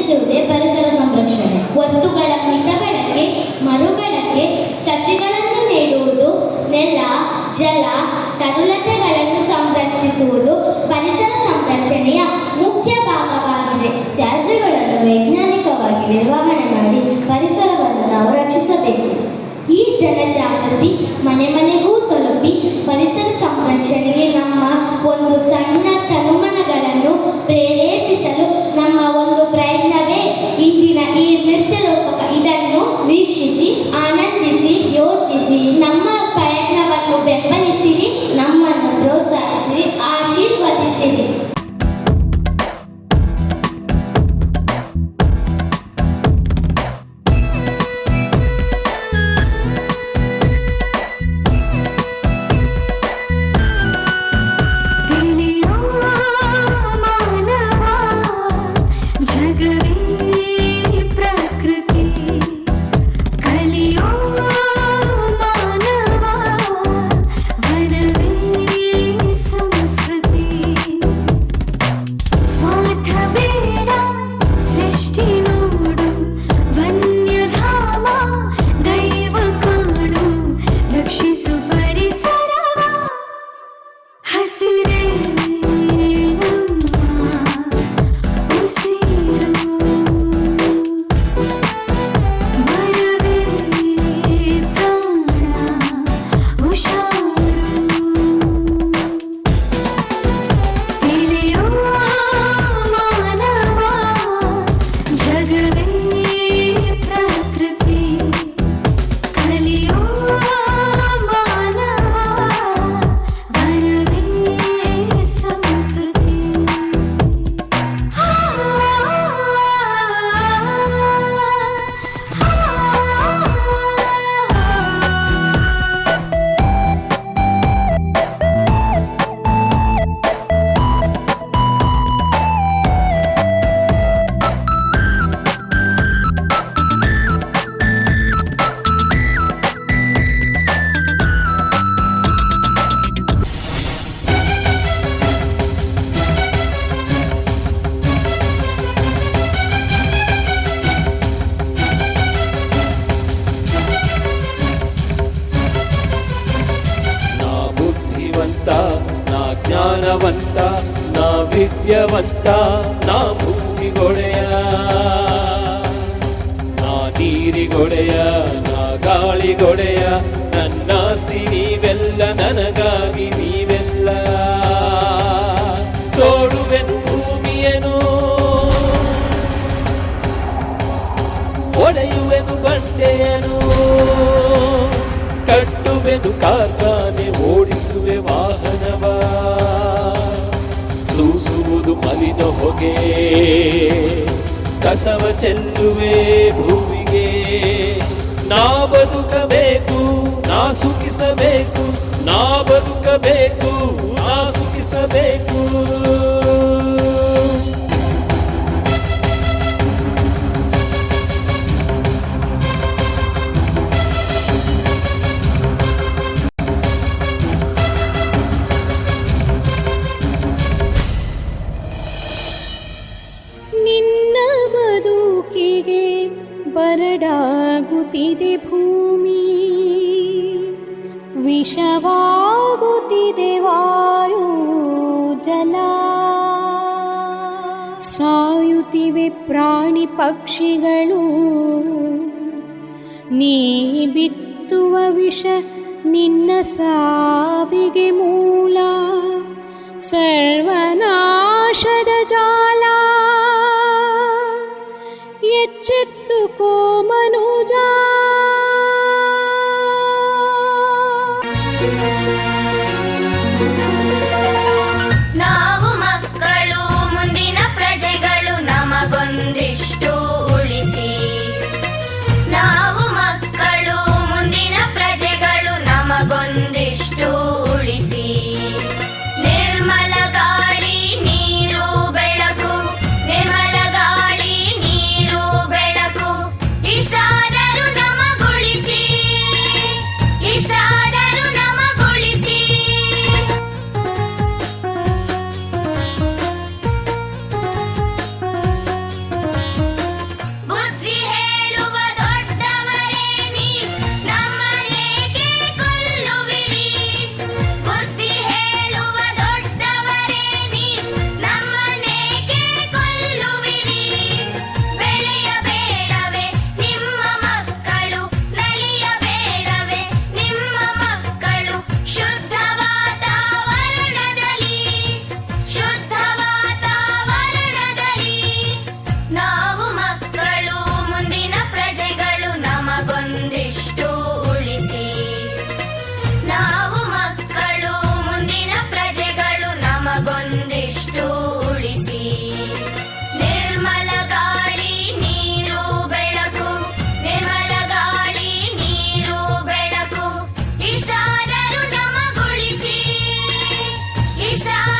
ರಕ್ಷಿಸುವುದೇ ಪರಿಸರ ಸಂರಕ್ಷಣೆ. ವಸ್ತುಗಳ ಮಿತ ಬಳಕೆ, ಮರುಬಳಕೆ, ಸಸ್ಯಗಳನ್ನು ನೆಡುವುದು, ನೆಲ, ಜಲ, ತರುಲತೆಗಳನ್ನು ಸಂರಕ್ಷಿಸುವುದು ಪರಿಸರ ಸಂರಕ್ಷಣೆಯ ಮುಖ್ಯ ಭಾಗವಾಗಿದೆ. ತ್ಯಾಜ್ಯಗಳನ್ನು ವೈಜ್ಞಾನಿಕವಾಗಿ ನಿರ್ವಹಣೆ ಮಾಡಿ ಪರಿಸರವನ್ನು ನಾವು ರಕ್ಷಿಸಬೇಕು. ಈ ಜನಜಾಗೃತಿ ಮನೆ ಮನೆಗೂ ತಲುಪಿ ಪರಿಸರ ಸಂರಕ್ಷಣೆಗೆ ನಮ್ಮ ಒಂದು ಸಣ್ಣ ತನುಮನಗಳನ್ನು ಪ್ರೇರೇಪಿಸಲು ನಮ್ಮ ಒಂದು ಪ್ರಯತ್ನವೇ ಇಂದಿನ ಈ ನೃತ್ಯ ರೂಪಕ. ಇದನ್ನು ವೀಕ್ಷಿಸಿ, ಆನಂದಿಸಿ, ಯೋಚಿಸಿ, ನಮ್ಮ ಪ್ರಯತ್ನವನ್ನು ಬೆಂಬಲಿಸಿರಿ, ನಮ್ಮನ್ನು ಪ್ರೋತ್ಸಾಹಿಸಿರಿ, ಆಶೀರ್ವದಿಸಿರಿ. ನಾ ಜ್ಞಾನವಂತ, ನಾ ವಿದ್ಯಾವಂತ, ನಾ ಭೂಮಿಗೊಡೆಯ, ನಾ ನೀರಿಗೊಡೆಯ, ನಾ ಗಾಳಿಗೊಡೆಯ, ನನ್ನಾಸ್ತಿ ನೀವೆಲ್ಲ, ನನಗಾಗಿ ನೀವೆಲ್ಲ. ತೋಡುವೆನು ಭೂಮಿಯನು, ಒಡೆಯುವೆನು ಬಂಡೆಯನು, ಕಟ್ಟುವೆನು ಕಾರ್ಖಾನೆ, ಓಡಿಸುವೆ ವಾಹನವ, ಸೂಸುವುದು ಮಲಿನ ಹೊಗೆ, ಕಸವ ಚೆಲ್ಲುವೆ ಭೂಮಿಗೆ. ನಾ ಬದುಕಬೇಕು, ನಾ ಸುಖಿಸಬೇಕು, ನಾ ಬದುಕಬೇಕು, ನಾ ಸುಖಿಸಬೇಕು. ಬರಡಾಗುತ್ತಿದೆ ಭೂಮಿ, ವಿಷವಾಗುತ್ತಿದೆ ವಾಯು ಜಲ, ಸಾಯುತ್ತಿವೆ ಪ್ರಾಣಿ ಪಕ್ಷಿಗಳು. ನೀ ಬಿತ್ತುವ ವಿಷ ನಿನ್ನ ಸಾವಿಗೆ ಮೂಲ, ಸರ್ವನಾಶದ ಜಾಲ. ಎಚ್ಚೆತ್ತುಕೋ ಮನುಜ, ನಾವು ಮಕ್ಕಳು, ಮುಂದಿನ ಪ್ರಜೆಗಳು, ನಮಗೊಂದಿಷ್ಟು ಉಳಿಸಿ. ನಾವು ಮಕ್ಕಳು, ಮುಂದಿನ ಪ್ರಜೆಗಳು, ನಮಗೊಂದಿಷ್ಟು ಉಳಿಸಿ. ನಿರ್ಮಲ ಗಾಳಿ ನೀರು ಬೆಳಕು, ನಿರ್ಮಲ ಗಾಳಿ ನೀರು ಬೆಳಕು. ವಿಶ್ರಾಂತಿ